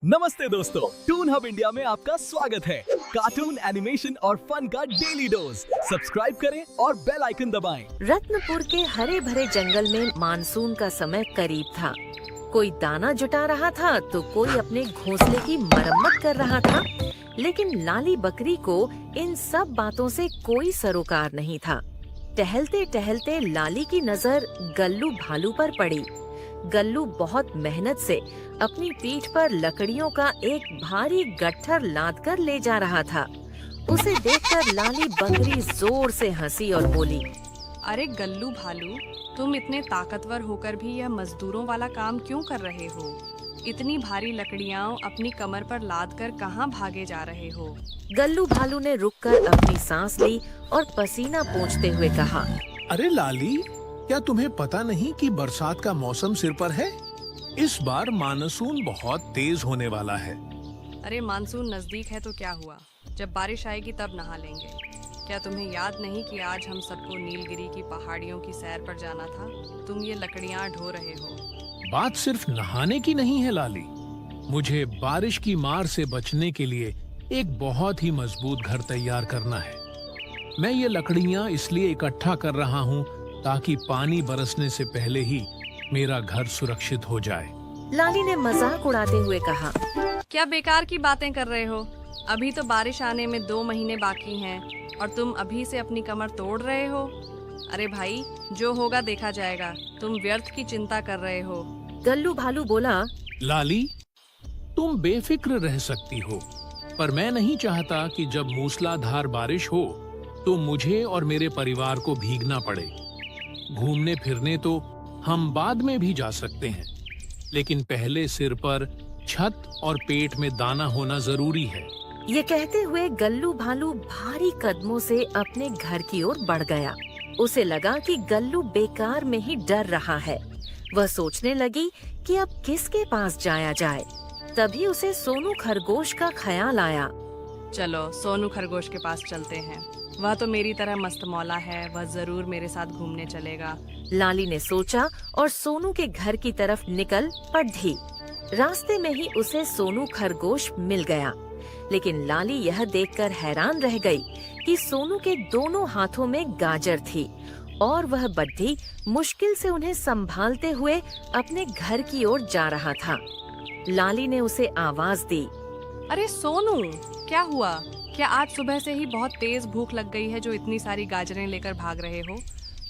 नमस्ते दोस्तों, twin hub India में आपका स्वागत है। कार्टून, एनिमेशन और फन का डेली डोज। सब्सक्राइब करें और बेल आइकन दबाएं। रत्नपुर के हरे भरे जंगल में मानसून का समय करीब था। कोई दाना जुटा रहा था तो कोई अपने घोंसले की मरम्मत कर रहा था, लेकिन लाली बकरी को इन सब बातों से कोई सरोकार नहीं था। टहलते टहलते लाली की नजर गल्लू भालू पर पड़ी। गल्लू बहुत मेहनत से अपनी पीठ पर लकड़ियों का एक भारी गट्ठर लाद कर ले जा रहा था। उसे देखकर लाली बकरी जोर से हंसी और बोली, अरे गल्लू भालू, तुम इतने ताकतवर होकर भी यह मजदूरों वाला काम क्यों कर रहे हो? इतनी भारी लकड़ियाँ अपनी कमर पर लाद कर कहाँ भागे जा रहे हो? गल्लू भालू ने रुककर अपनी सांस ली और पसीना पोंछते हुए कहा, अरे लाली, क्या तुम्हें पता नहीं कि बरसात का मौसम सिर पर है? इस बार मानसून बहुत तेज होने वाला है। अरे मानसून नजदीक है तो क्या हुआ? जब बारिश आएगी तब नहा लेंगे। क्या तुम्हें याद नहीं कि आज हम सबको नीलगिरी की पहाड़ियों की सैर पर जाना था? तुम ये लकड़ियाँ ढो रहे हो। बात सिर्फ नहाने की नहीं है लाली, मुझे बारिश की मार से बचने के लिए एक बहुत ही मजबूत घर तैयार करना है। मैं ये लकड़ियाँ इसलिए इकट्ठा कर रहा हूँ ताकि पानी बरसने से पहले ही मेरा घर सुरक्षित हो जाए। लाली ने मजाक उड़ाते हुए कहा, क्या बेकार की बातें कर रहे हो? अभी तो बारिश आने में 2 महीने बाकी हैं और तुम अभी से अपनी कमर तोड़ रहे हो। अरे भाई, जो होगा देखा जाएगा। तुम व्यर्थ की चिंता कर रहे हो। गल्लू भालू बोला, लाली, तुम बेफिक्र रह सकती हो, पर मैं नहीं चाहता कि जब मूसलाधार बारिश हो तो मुझे और मेरे परिवार को भीगना पड़े। घूमने फिरने तो हम बाद में भी जा सकते हैं, लेकिन पहले सिर पर छत और पेट में दाना होना जरूरी है। ये कहते हुए गल्लू भालू भारी कदमों से अपने घर की ओर बढ़ गया। उसे लगा कि गल्लू बेकार में ही डर रहा है। वह सोचने लगी कि अब किसके पास जाया जाए। तभी उसे सोनू खरगोश का ख्याल आया। चलो सोनू खरगोश के पास चलते हैं। वह तो मेरी तरह मस्त मौला है, वह जरूर मेरे साथ घूमने चलेगा। लाली ने सोचा और सोनू के घर की तरफ निकल पड़ी। रास्ते में ही उसे सोनू खरगोश मिल गया, लेकिन लाली यह देखकर हैरान रह गई कि सोनू के दोनों हाथों में गाजर थी और वह बड्ढी मुश्किल से उन्हें संभालते हुए अपने घर की ओर जा रहा था। लाली ने उसे आवाज दी, अरे सोनू, क्या हुआ? क्या आज सुबह से ही बहुत तेज भूख लग गई है जो इतनी सारी गाजरें लेकर भाग रहे हो?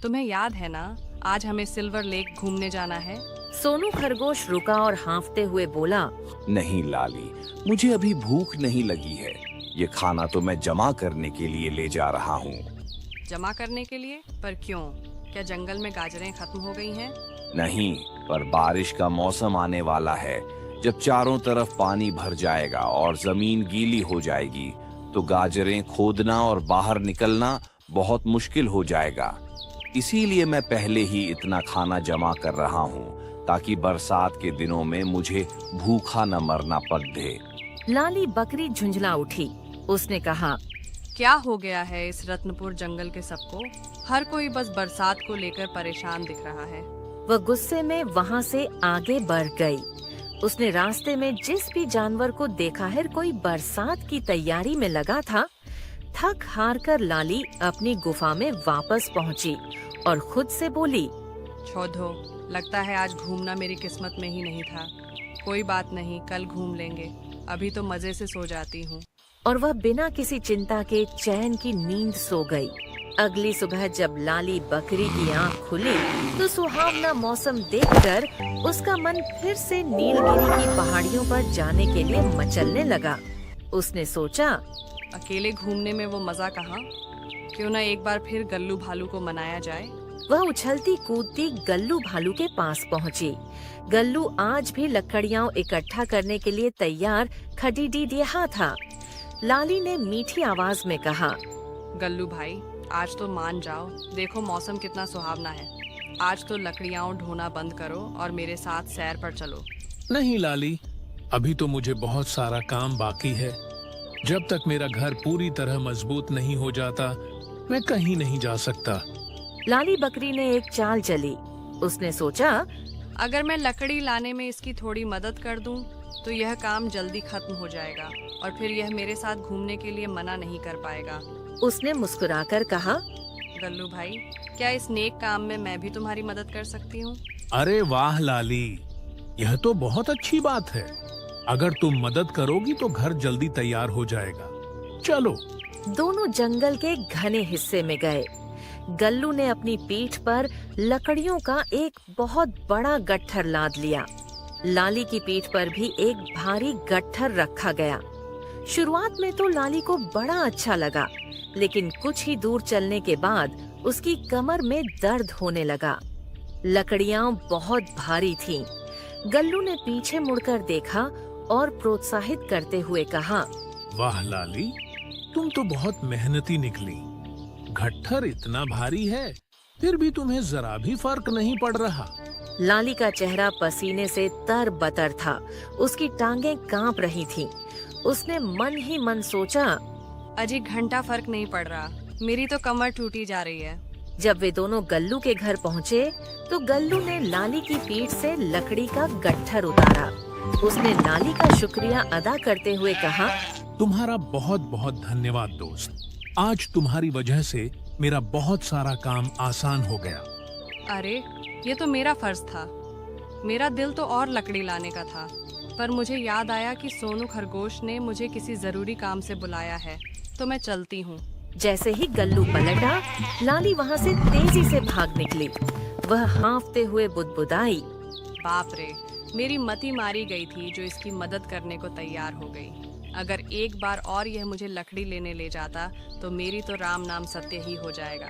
तुम्हें याद है ना, आज हमें सिल्वर लेक घूमने जाना है। सोनू खरगोश रुका और हाँफते हुए बोला, नहीं लाली, मुझे अभी भूख नहीं लगी है। ये खाना तो मैं जमा करने के लिए ले जा रहा हूँ। जमा करने के लिए? पर क्यों? क्या जंगल में गाजरें खत्म हो गई हैं? नहीं, पर बारिश का मौसम आने वाला है। जब चारों तरफ पानी भर जाएगा और जमीन गीली हो जाएगी तो गाजरें खोदना और बाहर निकलना बहुत मुश्किल हो जाएगा। इसीलिए मैं पहले ही इतना खाना जमा कर रहा हूँ ताकि बरसात के दिनों में मुझे भूखा न मरना पड़े। लाली बकरी झुंझला उठी। उसने कहा, क्या हो गया है इस रत्नपुर जंगल के सबको? हर कोई बस बरसात को लेकर परेशान दिख रहा है। वह गुस्से में वहाँ से आगे बढ़ गई। उसने रास्ते में जिस भी जानवर को देखा है कोई बरसात की तैयारी में लगा था। थक हार कर लाली अपनी गुफा में वापस पहुँची और खुद से बोली, छोड़ो, लगता है आज घूमना मेरी किस्मत में ही नहीं था। कोई बात नहीं, कल घूम लेंगे। अभी तो मजे से सो जाती हूँ। और वह बिना किसी चिंता के चैन की नींद सो गई। अगली सुबह जब लाली बकरी की आँख खुली तो सुहावना मौसम देखकर उसका मन फिर से नीलगिरी की पहाड़ियों पर जाने के लिए मचलने लगा। उसने सोचा, अकेले घूमने में वो मजा कहाँ? क्यों न एक बार फिर गल्लू भालू को मनाया जाए। वह उछलती कूदती गल्लू भालू के पास पहुँची। गल्लू आज भी लकड़ियाँ इकट्ठा करने के लिए तैयार खड़ी रहा था। लाली ने मीठी आवाज में कहा, गल्लू भाई, आज तो मान जाओ। देखो मौसम कितना सुहावना है। आज तो लकड़ियाँ ढोना बंद करो और मेरे साथ सैर पर चलो। नहीं लाली, अभी तो मुझे बहुत सारा काम बाकी है। जब तक मेरा घर पूरी तरह मजबूत नहीं हो जाता मैं कहीं नहीं जा सकता। लाली बकरी ने एक चाल चली। उसने सोचा, अगर मैं लकड़ी लाने में इसकी थोड़ी मदद कर दूं तो यह काम जल्दी खत्म हो जाएगा और फिर यह मेरे साथ घूमने के लिए मना नहीं कर पाएगा। उसने मुस्कुराकर कहा, गल्लू भाई, क्या इस नेक काम में मैं भी तुम्हारी मदद कर सकती हूँ? अरे वाह लाली, यह तो बहुत अच्छी बात है। अगर तुम मदद करोगी तो घर जल्दी तैयार हो जाएगा। चलो। दोनों जंगल के घने हिस्से में गए। गल्लू ने अपनी पीठ पर लकड़ियों का एक बहुत बड़ा गट्ठर लाद लिया। लाली की पीठ पर भी एक भारी गट्ठर रखा गया। शुरुआत में तो लाली को बड़ा अच्छा लगा, लेकिन कुछ ही दूर चलने के बाद उसकी कमर में दर्द होने लगा। लकड़ियां बहुत भारी थीं। गल्लू ने पीछे मुड़कर देखा और प्रोत्साहित करते हुए कहा, वाह लाली, तुम तो बहुत मेहनती निकली। गट्ठर इतना भारी है, फिर भी तुम्हें जरा भी फर्क नहीं पड़ रहा। लाली का चेहरा पसीने से तर-बतर था। उसकी टांगें कांप रही थीं। उसने मन ही मन सोचा, अजी घंटा फर्क नहीं पड़ रहा, मेरी तो कमर टूटी जा रही है। जब वे दोनों गल्लू के घर पहुँचे तो गल्लू ने लाली की पीठ से लकड़ी का गट्ठर उतारा। उसने लाली का शुक्रिया अदा करते हुए कहा, तुम्हारा बहुत बहुत धन्यवाद दोस्त। आज तुम्हारी वजह से मेरा बहुत सारा काम आसान हो गया। अरे ये तो मेरा फर्ज था। मेरा दिल तो और लकड़ी लाने का था, पर मुझे याद आया कि सोनू खरगोश ने मुझे किसी जरूरी काम से बुलाया है, तो मैं चलती हूँ। जैसे ही गल्लू पलटा, लाली वहाँ से तेजी से भाग निकली। वह हाँफते हुए बुदबुदाई, बाप रे, मेरी मति मारी गई थी जो इसकी मदद करने को तैयार हो गई। अगर एक बार और यह मुझे लकड़ी लेने ले जाता तो मेरी तो राम नाम सत्य ही हो जाएगा।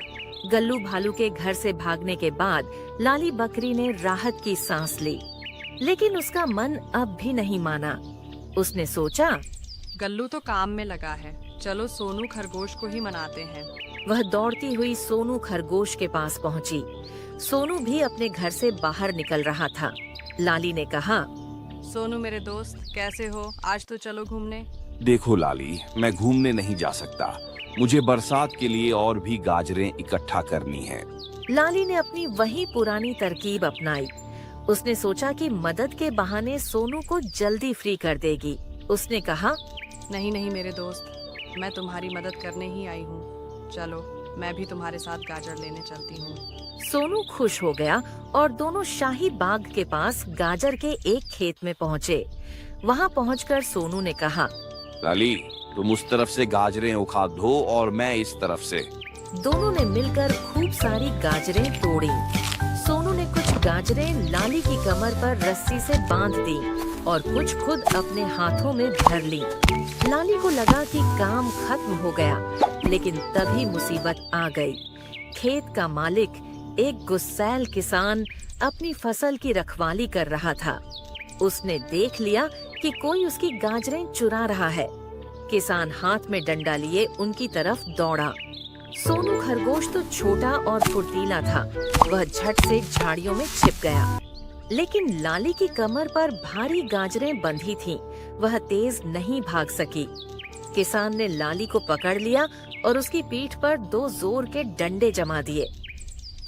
गल्लू भालू के घर से भागने के बाद लाली बकरी ने राहत की सांस ली, लेकिन उसका मन अब भी नहीं माना। उसने सोचा, गल्लू तो काम में लगा है, चलो सोनू खरगोश को ही मनाते हैं। वह दौड़ती हुई सोनू खरगोश के पास पहुंची। सोनू भी अपने घर से बाहर निकल रहा था। लाली ने कहा, सोनू मेरे दोस्त, कैसे हो? आज तो चलो घूमने। देखो लाली, मैं घूमने नहीं जा सकता। मुझे बरसात के लिए और भी गाजरें इकट्ठा करनी है। लाली ने अपनी वही पुरानी तरकीब अपनाई। उसने सोचा कि मदद के बहाने सोनू को जल्दी फ्री कर देगी। उसने कहा, नहीं नहीं मेरे दोस्त, मैं तुम्हारी मदद करने ही आई हूँ। चलो, मैं भी तुम्हारे साथ गाजर लेने चलती हूँ। सोनू खुश हो गया और दोनों शाही बाग के पास गाजर के एक खेत में पहुँचे। वहाँ पहुँचकर सोनू ने कहा, लाली, तुम उस तरफ से गाजरें उखाड़ दो और मैं इस तरफ से। दोनों ने मिलकर खूब सारी गाजरें तोड़ी। सोनू ने कुछ गाजरें लाली की कमर पर रस्सी से बांध दी और कुछ खुद अपने हाथों में धर ली। लाली को लगा कि काम खत्म हो गया, लेकिन तभी मुसीबत आ गई। खेत का मालिक, एक गुस्सैल किसान, अपनी फसल की रखवाली कर रहा था। उसने देख लिया कि कोई उसकी गाजरें चुरा रहा है। किसान हाथ में डंडा लिए उनकी तरफ दौड़ा। सोनू खरगोश तो छोटा और फुर्तीला था। वह झट से झाड़ियों में छिप गया, लेकिन लाली की कमर पर भारी गाजरें बंधी थीं। वह तेज नहीं भाग सकी। किसान ने लाली को पकड़ लिया और उसकी पीठ पर 2 जोर के डंडे जमा दिए।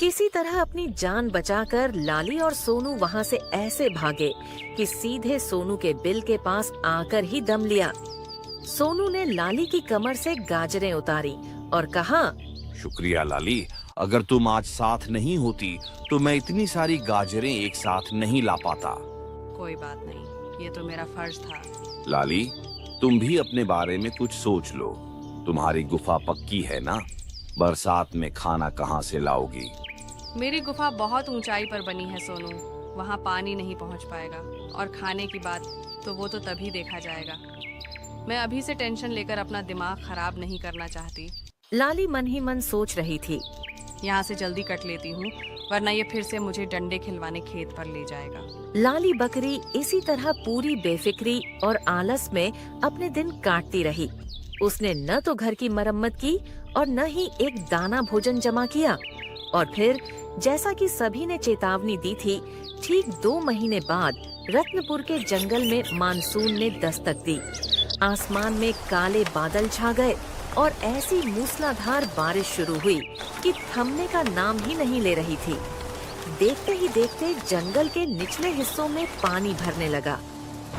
किसी तरह अपनी जान बचाकर लाली और सोनू वहाँ से ऐसे भागे कि सीधे सोनू के बिल के पास आकर ही दम लिया। सोनू ने लाली की कमर से गाजरें उतारी और कहा, शुक्रिया लाली, अगर तुम आज साथ नहीं होती तो मैं इतनी सारी गाजरें एक साथ नहीं ला पाता। कोई बात नहीं, ये तो मेरा फर्ज था। लाली, तुम भी अपने बारे में कुछ सोच लो। तुम्हारी गुफा पक्की है ना? बरसात में खाना कहाँ से लाओगी? मेरी गुफा बहुत ऊंचाई पर बनी है सोनू, वहाँ पानी नहीं पहुँच पाएगा। और खाने की बात तो वो तो तभी देखा जाएगा। मैं अभी से टेंशन लेकर अपना दिमाग खराब नहीं करना चाहती। लाली मन ही मन सोच रही थी, यहाँ से जल्दी कट लेती हूँ, वरना ये फिर से मुझे डंडे खिलवाने खेत पर ले जाएगा। लाली बकरी इसी तरह पूरी बेफिक्री और आलस में अपने दिन काटती रही। उसने न तो घर की मरम्मत की और न ही एक दाना भोजन जमा किया। और फिर जैसा कि सभी ने चेतावनी दी थी, ठीक 2 महीने बाद रत्नपुर के जंगल में मानसून ने दस्तक दी। आसमान में काले बादल छा गए और ऐसी मूसलाधार बारिश शुरू हुई कि थमने का नाम ही नहीं ले रही थी। देखते ही देखते जंगल के निचले हिस्सों में पानी भरने लगा।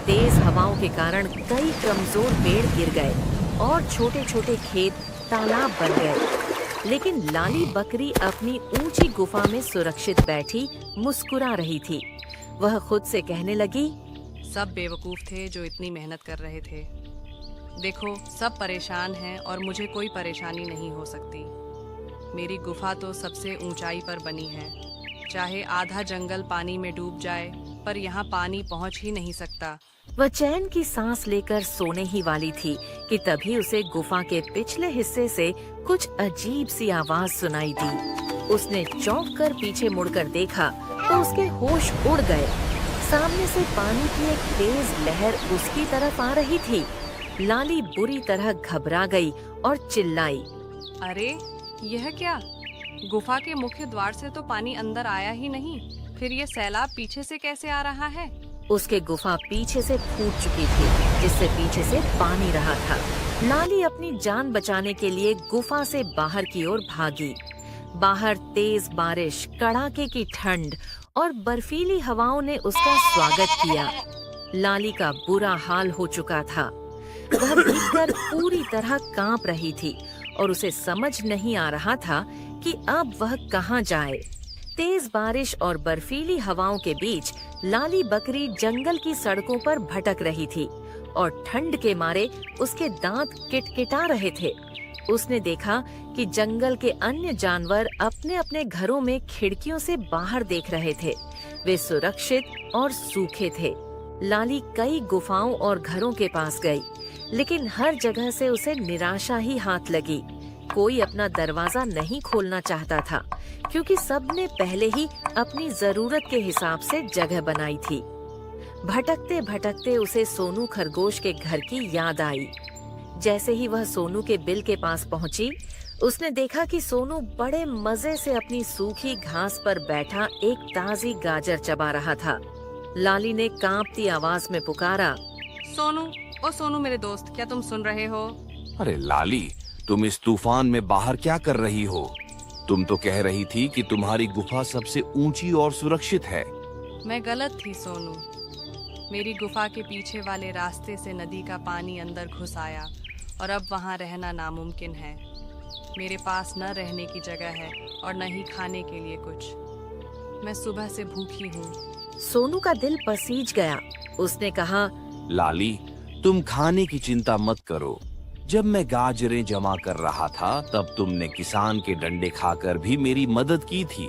तेज हवाओं के कारण कई कमजोर पेड़ गिर गए और छोटे छोटे खेत तालाब बन गए। लेकिन लाली बकरी अपनी ऊंची गुफा में सुरक्षित बैठी मुस्कुरा रही थी। वह खुद से कहने लगी, सब बेवकूफ थे जो इतनी मेहनत कर रहे थे। देखो, सब परेशान हैं और मुझे कोई परेशानी नहीं हो सकती। मेरी गुफा तो सबसे ऊंचाई पर बनी है। चाहे आधा जंगल पानी में डूब जाए, पर यहाँ पानी पहुँच ही नहीं सकता। वह चैन की सांस लेकर सोने ही वाली थी कि तभी उसे गुफा के पिछले हिस्से से कुछ अजीब सी आवाज सुनाई दी। उसने चौंक कर पीछे मुड़कर देखा तो उसके होश उड़ गए। सामने से पानी की एक तेज लहर उसकी तरफ आ रही थी। लाली बुरी तरह घबरा गई और चिल्लाई, अरे यह क्या? गुफा के मुख्य द्वार से तो पानी अंदर आया ही नहीं, फिर ये सैलाब पीछे से कैसे आ रहा है? उसके गुफा पीछे से फूट चुकी थी, जिससे पीछे से पानी रहा था। लाली अपनी जान बचाने के लिए गुफा से बाहर की ओर भागी। बाहर तेज बारिश, कड़ाके की ठंड और बर्फीली हवाओं ने उसका स्वागत किया। लाली का बुरा हाल हो चुका था। वह भीगकर पूरी तरह कांप रही थी और उसे समझ नहीं आ रहा था कि अब वह कहाँ जाए। तेज बारिश और बर्फीली हवाओं के बीच लाली बकरी जंगल की सड़कों पर भटक रही थी और ठंड के मारे उसके दांत किटकिटा रहे थे। उसने देखा कि जंगल के अन्य जानवर अपने अपने घरों में खिड़कियों से बाहर देख रहे थे। वे सुरक्षित और सूखे थे। लाली कई गुफाओं और घरों के पास गई, लेकिन हर जगह से उसे निराशा ही हाथ लगी। कोई अपना दरवाजा नहीं खोलना चाहता था, क्योंकि सबने पहले ही अपनी जरूरत के हिसाब से जगह बनाई थी। भटकते भटकते उसे सोनू खरगोश के घर की याद आई। जैसे ही वह सोनू के बिल के पास पहुंची, उसने देखा कि सोनू बड़े मजे से अपनी सूखी घास पर बैठा एक ताजी गाजर चबा रहा था। लाली ने कांपती आवाज में पुकारा, सोनू, ओ सोनू मेरे दोस्त, क्या तुम सुन रहे हो? अरे लाली, तुम इस तूफान में बाहर क्या कर रही हो? तुम तो कह रही थी कि तुम्हारी गुफा सबसे ऊंची और सुरक्षित है। मैं गलत थी सोनू। मेरी गुफा के पीछे वाले रास्ते से नदी का पानी अंदर घुस आया और अब वहाँ रहना नामुमकिन है। मेरे पास न रहने की जगह है और न ही खाने के लिए कुछ। मैं सुबह से भूखी हूँ। सोनू का दिल पसीज गया। उसने कहा, लाली, तुम खाने की चिंता मत करो। जब मैं गाजरें जमा कर रहा था, तब तुमने किसान के डंडे खाकर भी मेरी मदद की थी।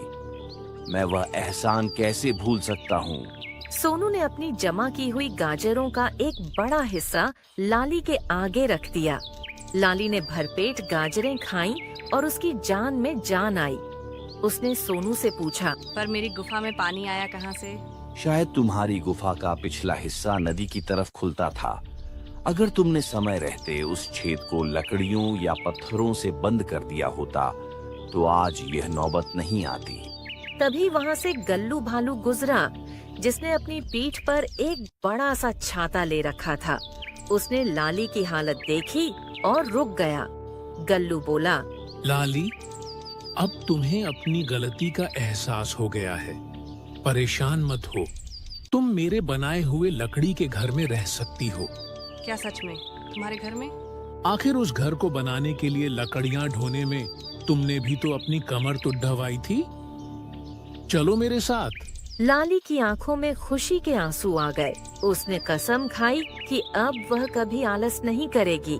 मैं वह एहसान कैसे भूल सकता हूँ। सोनू ने अपनी जमा की हुई गाजरों का एक बड़ा हिस्सा लाली के आगे रख दिया। लाली ने भरपेट गाजरें खाईं और उसकी जान में जान आई। उसने सोनू से पूछा, पर मेरी गुफा में पानी आया कहाँ से? शायद तुम्हारी गुफा का पिछला हिस्सा नदी की तरफ खुलता था। अगर तुमने समय रहते उस छेद को लकड़ियों या पत्थरों से बंद कर दिया होता, तो आज यह नौबत नहीं आती। तभी वहाँ से गल्लू भालू गुजरा, जिसने अपनी पीठ पर एक बड़ा सा छाता ले रखा था। उसने लाली की हालत देखी और रुक गया। गल्लू बोला, लाली, अब तुम्हें अपनी गलती का एहसास हो गया है। परेशान मत हो, तुम मेरे बनाए हुए लकड़ी के घर में रह सकती हो। क्या सच में? तुम्हारे घर में? आखिर उस घर को बनाने के लिए लकड़ियां ढोने में तुमने भी तो अपनी कमर तो ढवाई थी। चलो मेरे साथ। लाली की आंखों में खुशी के आंसू आ गए। उसने कसम खाई कि अब वह कभी आलस नहीं करेगी।